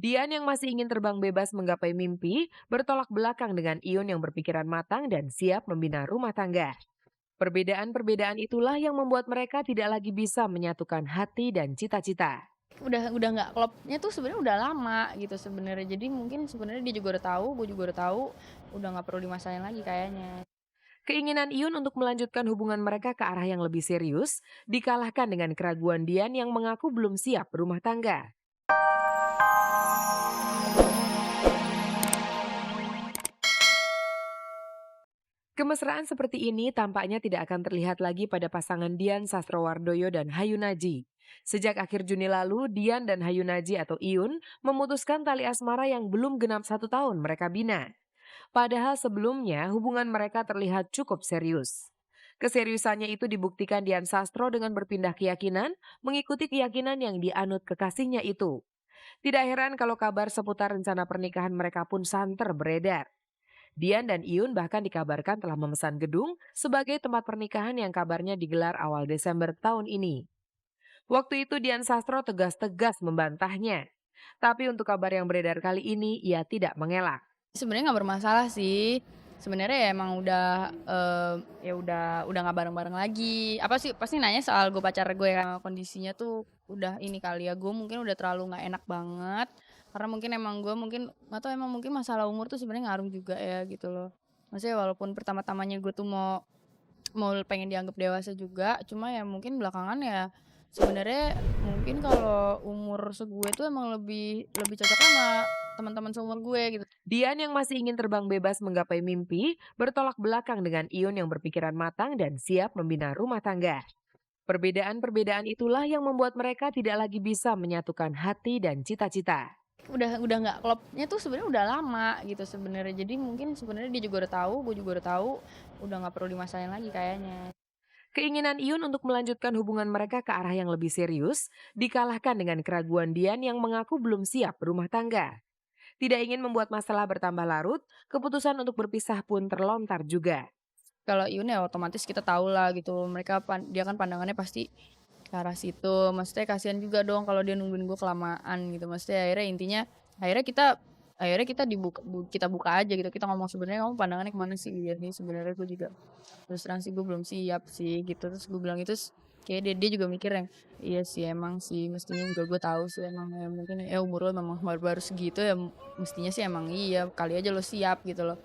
Dian yang masih ingin terbang bebas menggapai mimpi, bertolak belakang dengan Iun yang berpikiran matang dan siap membina rumah tangga. Perbedaan-perbedaan itulah yang membuat mereka tidak lagi bisa menyatukan hati dan cita-cita. Udah nggak klopnya tuh sebenarnya udah lama gitu sebenarnya. Jadi mungkin sebenarnya dia juga udah tahu, gue juga udah tahu, udah nggak perlu dimasalahin lagi kayaknya. Keinginan Iun untuk melanjutkan hubungan mereka ke arah yang lebih serius dikalahkan dengan keraguan Dian yang mengaku belum siap berumah tangga. Kemesraan seperti ini tampaknya tidak akan terlihat lagi pada pasangan Dian Sastrowardoyo dan Hayunaji. Sejak akhir Juni lalu, Dian dan Hayunaji atau Iun memutuskan tali asmara yang belum genap 1 tahun mereka bina. Padahal sebelumnya hubungan mereka terlihat cukup serius. Keseriusannya itu dibuktikan Dian Sastro dengan berpindah keyakinan, mengikuti keyakinan yang dianut kekasihnya itu. Tidak heran kalau kabar seputar rencana pernikahan mereka pun santer beredar. Dian dan Iun bahkan dikabarkan telah memesan gedung sebagai tempat pernikahan yang kabarnya digelar awal Desember tahun ini. Waktu itu Dian Sastro tegas-tegas membantahnya. Tapi untuk kabar yang beredar kali ini, ia tidak mengelak. Sebenarnya nggak bermasalah sih. Sebenarnya ya emang udah, ya udah nggak bareng-bareng lagi. Apa sih, pasti nanya soal gue pacar gue kan, kondisinya tuh udah ini kali ya, gue mungkin udah terlalu nggak enak banget, karena mungkin emang gue mungkin nggak tahu emang mungkin masalah umur tuh sebenarnya ngaruh juga ya gitu loh. Maksudnya walaupun pertama-tamanya gue tuh mau mau pengen dianggap dewasa juga, cuma ya mungkin belakangan ya sebenarnya mungkin kalau umur segue tuh emang lebih lebih cocok sama teman-teman seumur gue gitu. Dian yang masih ingin terbang bebas menggapai mimpi, bertolak belakang dengan Iun yang berpikiran matang dan siap membina rumah tangga. Perbedaan-perbedaan itulah yang membuat mereka tidak lagi bisa menyatukan hati dan cita-cita. Udah nggak klopnya tuh sebenarnya udah lama gitu sebenarnya. Jadi mungkin sebenarnya dia juga udah tahu, gue juga udah tahu, udah nggak perlu dimasalahin lagi kayaknya. Keinginan Iun untuk melanjutkan hubungan mereka ke arah yang lebih serius dikalahkan dengan keraguan Dian yang mengaku belum siap berumah tangga. Tidak ingin membuat masalah bertambah larut, keputusan untuk berpisah pun terlontar juga. Kalau Iun ya otomatis kita tahu lah gitu, mereka dia kan pandangannya pasti ke arah situ. Maksudnya kasihan juga dong kalau dia nungguin gue kelamaan gitu. Maksudnya akhirnya intinya akhirnya kita akhirnya kita kita buka aja gitu. Kita ngomong sebenarnya kamu pandangannya kemana sih? Iya nih sebenarnya gue juga terus terang sih gue belum siap sih gitu. Terus gue bilang itu kayak dia juga mikir yang iya sih emang sih mestinya juga gue tahu sih emang ya mungkin ya umur lo memang baru-baru segitu ya mestinya sih emang iya kali aja lo siap gitu loh.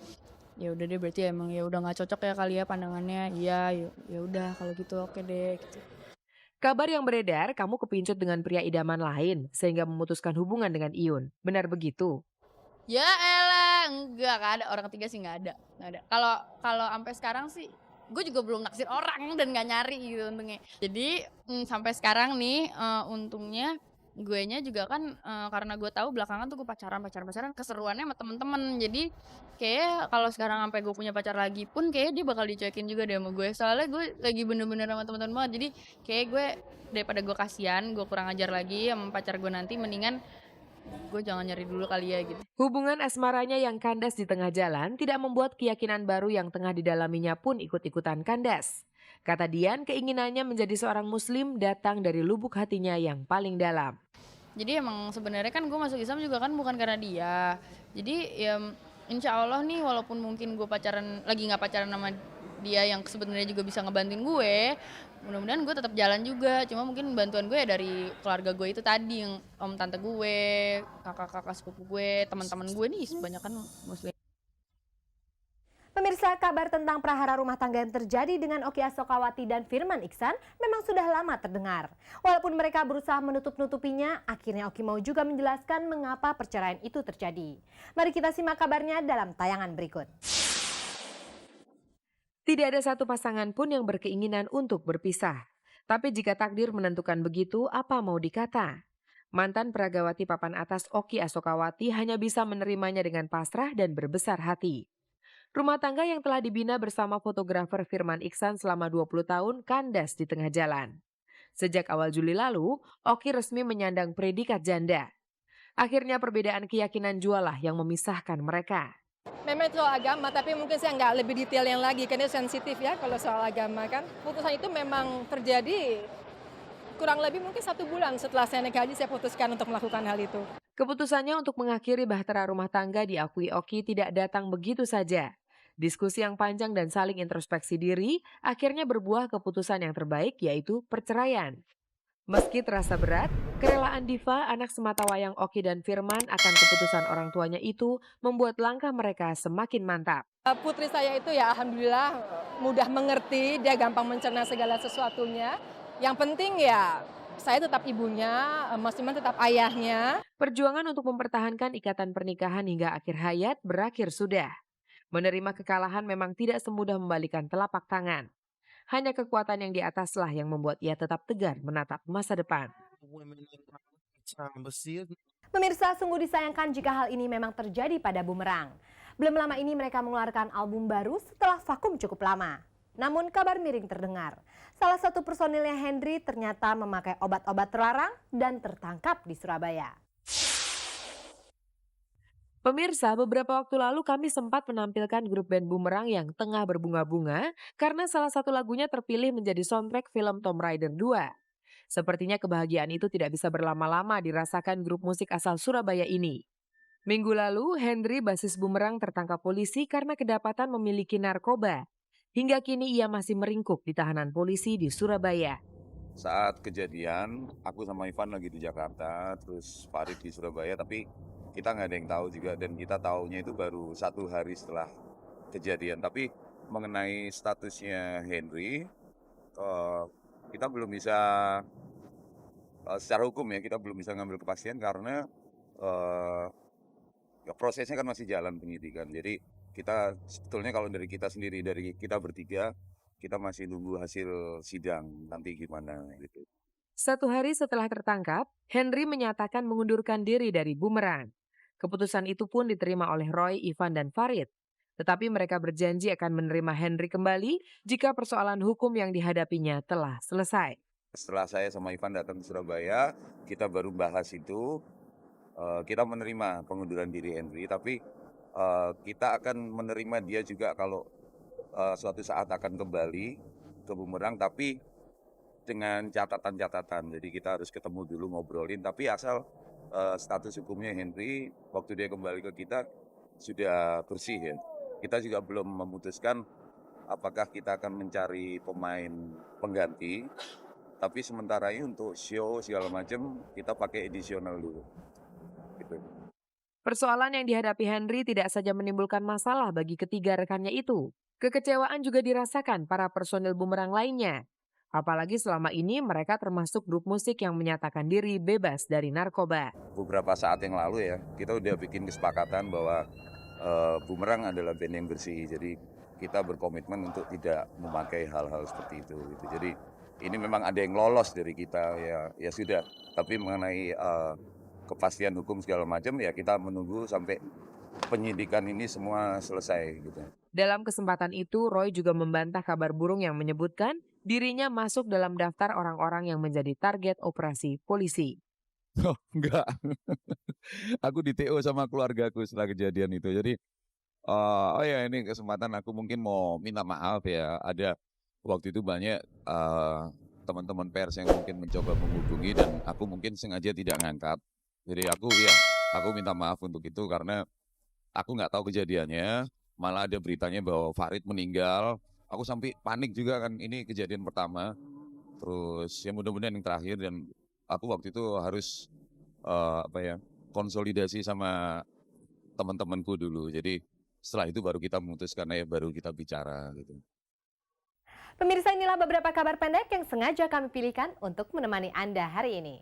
Ya udah deh berarti emang ya udah nggak cocok ya kali ya pandangannya. Iya, ya udah kalau gitu oke deh gitu. Kabar yang beredar, kamu kepincut dengan pria idaman lain sehingga memutuskan hubungan dengan Iun. Benar begitu? Ya elah, nggak ada, orang ketiga sih nggak ada. Kalau kalau sampai sekarang sih, gue juga belum naksir orang dan nggak nyari gitu untungnya. Jadi, sampai sekarang nih, untungnya guenya juga kan, karena gue tahu belakangan tuh gue pacaran keseruannya sama temen-temen. Jadi, kayak kalau sekarang sampai gue punya pacar lagi pun kayaknya dia bakal dicuekin juga deh sama gue. Soalnya gue lagi bener-bener sama temen-temen banget. Jadi, kayak gue daripada gue kasihan, gue kurang ajar lagi sama pacar gue nanti, mendingan gue jangan nyari dulu kali ya gitu. Hubungan asmaranya yang kandas di tengah jalan tidak membuat keyakinan baru yang tengah didalaminya pun ikut-ikutan kandas. Kata Dian, keinginannya menjadi seorang muslim datang dari lubuk hatinya yang paling dalam. Jadi emang sebenarnya kan gue masuk Islam juga kan bukan karena dia. Jadi ya insya Allah nih walaupun mungkin gue lagi nggak pacaran sama dia yang sebenarnya juga bisa ngebantuin gue, mudah-mudahan gue tetap jalan juga. Cuma mungkin bantuan gue ya dari keluarga gue itu tadi yang om tante gue, kakak-kakak sepupu gue, teman-teman gue nih kebanyakan muslim. Pemirsa, kabar tentang prahara rumah tangga yang terjadi dengan Oki Asokawati dan Firman Iksan memang sudah lama terdengar. Walaupun mereka berusaha menutup-nutupinya, akhirnya Oki mau juga menjelaskan mengapa perceraian itu terjadi. Mari kita simak kabarnya dalam tayangan berikut. Tidak ada satu pasangan pun yang berkeinginan untuk berpisah. Tapi jika takdir menentukan begitu, apa mau dikata? Mantan peragawati papan atas Oki Asokawati hanya bisa menerimanya dengan pasrah dan berbesar hati. Rumah tangga yang telah dibina bersama fotografer Firman Iksan selama 20 tahun kandas di tengah jalan. Sejak awal Juli lalu, Oki resmi menyandang predikat janda. Akhirnya perbedaan keyakinan jualah yang memisahkan mereka. Memang itu soal agama, tapi mungkin saya nggak lebih detail yang lagi, karena sensitif ya kalau soal agama kan. Putusan itu memang terjadi kurang lebih mungkin 1 bulan setelah saya naik haji, saya putuskan untuk melakukan hal itu. Keputusannya untuk mengakhiri bahtera rumah tangga diakui Oki tidak datang begitu saja. Diskusi yang panjang dan saling introspeksi diri akhirnya berbuah keputusan yang terbaik, yaitu perceraian. Meski terasa berat, kerelaan Diva, anak sematawayang Oki dan Firman, akan keputusan orang tuanya itu membuat langkah mereka semakin mantap. Putri saya itu ya alhamdulillah mudah mengerti, dia gampang mencerna segala sesuatunya. Yang penting ya saya tetap ibunya, Mas Iman tetap ayahnya. Perjuangan untuk mempertahankan ikatan pernikahan hingga akhir hayat berakhir sudah. Menerima kekalahan memang tidak semudah membalikan telapak tangan. Hanya kekuatan yang di ataslah yang membuat ia tetap tegar menatap masa depan. Pemirsa, sungguh disayangkan jika hal ini memang terjadi pada Bumerang. Belum lama ini mereka mengeluarkan album baru setelah vakum cukup lama. Namun kabar miring terdengar. Salah satu personilnya, Henry, ternyata memakai obat-obat terlarang dan tertangkap di Surabaya. Pemirsa, beberapa waktu lalu kami sempat menampilkan grup band Bumerang yang tengah berbunga-bunga karena salah satu lagunya terpilih menjadi soundtrack film Tomb Raider 2. Sepertinya kebahagiaan itu tidak bisa berlama-lama dirasakan grup musik asal Surabaya ini. Minggu lalu, Henry, bassis Bumerang, tertangkap polisi karena kedapatan memiliki narkoba. Hingga kini ia masih meringkuk di tahanan polisi di Surabaya. Saat kejadian, aku sama Ivan lagi di Jakarta, terus Farid di Surabaya, tapi kita nggak ada yang tahu juga, dan kita taunya itu baru 1 hari setelah kejadian. Tapi mengenai statusnya Henry, kita belum bisa, secara hukum ya, kita belum bisa ngambil kepastian karena ya prosesnya kan masih jalan penyidikan. Jadi kita sebetulnya kalau dari kita sendiri, dari kita bertiga, kita masih nunggu hasil sidang nanti gimana gitu. 1 hari setelah tertangkap, Henry menyatakan mengundurkan diri dari Bumerang. Keputusan itu pun diterima oleh Roy, Ivan, dan Farid. Tetapi mereka berjanji akan menerima Henry kembali jika persoalan hukum yang dihadapinya telah selesai. Setelah saya sama Ivan datang ke Surabaya, kita baru bahas itu, kita menerima pengunduran diri Henry, tapi kita akan menerima dia juga kalau suatu saat akan kembali ke Bumerang, tapi dengan catatan-catatan. Jadi kita harus ketemu dulu, ngobrolin, tapi asal status hukumnya Henry waktu dia kembali ke kita sudah bersih ya. Kita juga belum memutuskan apakah kita akan mencari pemain pengganti, tapi sementara ini untuk show segala macam kita pakai edisional dulu. Gitu. Persoalan yang dihadapi Henry tidak saja menimbulkan masalah bagi ketiga rekannya itu. Kekecewaan juga dirasakan para personil Bumerang lainnya. Apalagi selama ini mereka termasuk grup musik yang menyatakan diri bebas dari narkoba. Beberapa saat yang lalu ya, kita udah bikin kesepakatan bahwa Bumerang adalah band yang bersih. Jadi kita berkomitmen untuk tidak memakai hal-hal seperti itu. Gitu. Jadi ini memang ada yang lolos dari kita, ya sudah. Tapi mengenai kepastian hukum segala macam, ya kita menunggu sampai penyidikan ini semua selesai. Gitu. Dalam kesempatan itu, Roy juga membantah kabar burung yang menyebutkan dirinya masuk dalam daftar orang-orang yang menjadi target operasi polisi. Oh, enggak. Aku di TO sama keluargaku setelah kejadian itu. Jadi, oh ya ini kesempatan aku mungkin mau minta maaf ya. Ada waktu itu banyak teman-teman pers yang mungkin mencoba menghubungi dan aku mungkin sengaja tidak ngangkat. Jadi aku minta maaf untuk itu karena aku nggak tahu kejadiannya. Malah ada beritanya bahwa Farid meninggal. Aku sampai panik juga kan, ini kejadian pertama. Terus ya mudah-mudahan yang terakhir, dan aku waktu itu harus konsolidasi sama teman-temanku dulu. Jadi setelah itu baru kita memutuskan, baru kita bicara gitu. Pemirsa, inilah beberapa kabar pendek yang sengaja kami pilihkan untuk menemani Anda hari ini.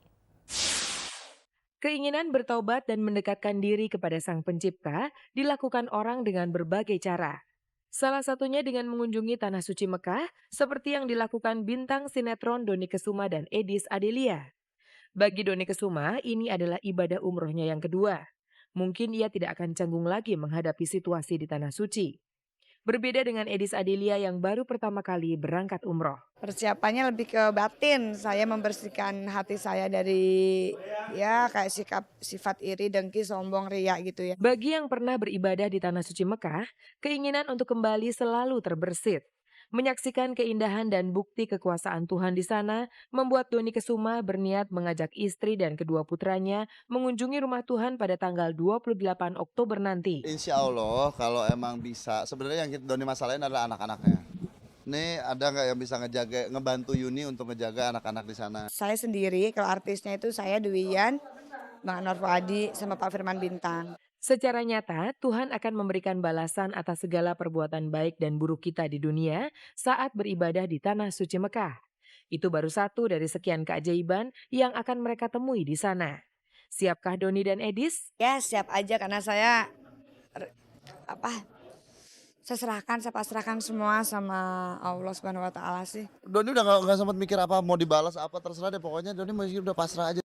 Keinginan bertaubat dan mendekatkan diri kepada Sang Pencipta dilakukan orang dengan berbagai cara. Salah satunya dengan mengunjungi Tanah Suci Mekah, seperti yang dilakukan bintang sinetron Dony Kesuma dan Edis Adelia. Bagi Dony Kesuma, ini adalah ibadah umrohnya yang kedua. Mungkin ia tidak akan canggung lagi menghadapi situasi di Tanah Suci. Berbeda dengan Edis Adelia yang baru pertama kali berangkat umroh. Persiapannya lebih ke batin, saya membersihkan hati saya dari kayak sifat iri, dengki, sombong, riya gitu ya. Bagi yang pernah beribadah di Tanah Suci Mekah, keinginan untuk kembali selalu terbersit. Menyaksikan keindahan dan bukti kekuasaan Tuhan di sana membuat Doni Kesuma berniat mengajak istri dan kedua putranya mengunjungi rumah Tuhan pada tanggal 28 Oktober nanti. Insya Allah kalau emang bisa, sebenarnya yang Doni masalahin adalah anak-anaknya. Nih ada nggak yang bisa ngebantu Yuni untuk ngejaga anak-anak di sana? Saya sendiri, kalau artisnya itu saya Dwi Yan, Bang Anwar Fuadi, sama Pak Firman Bintang. Secara nyata, Tuhan akan memberikan balasan atas segala perbuatan baik dan buruk kita di dunia saat beribadah di Tanah Suci Mekah. Itu baru satu dari sekian keajaiban yang akan mereka temui di sana. Siapkah Doni dan Edis? Ya siap aja karena saya saya pasrahkan semua sama Allah Subhanahu Wa Taala sih. Doni udah nggak sempat mikir apa mau dibalas apa terserah deh pokoknya Doni masih udah pasrah aja.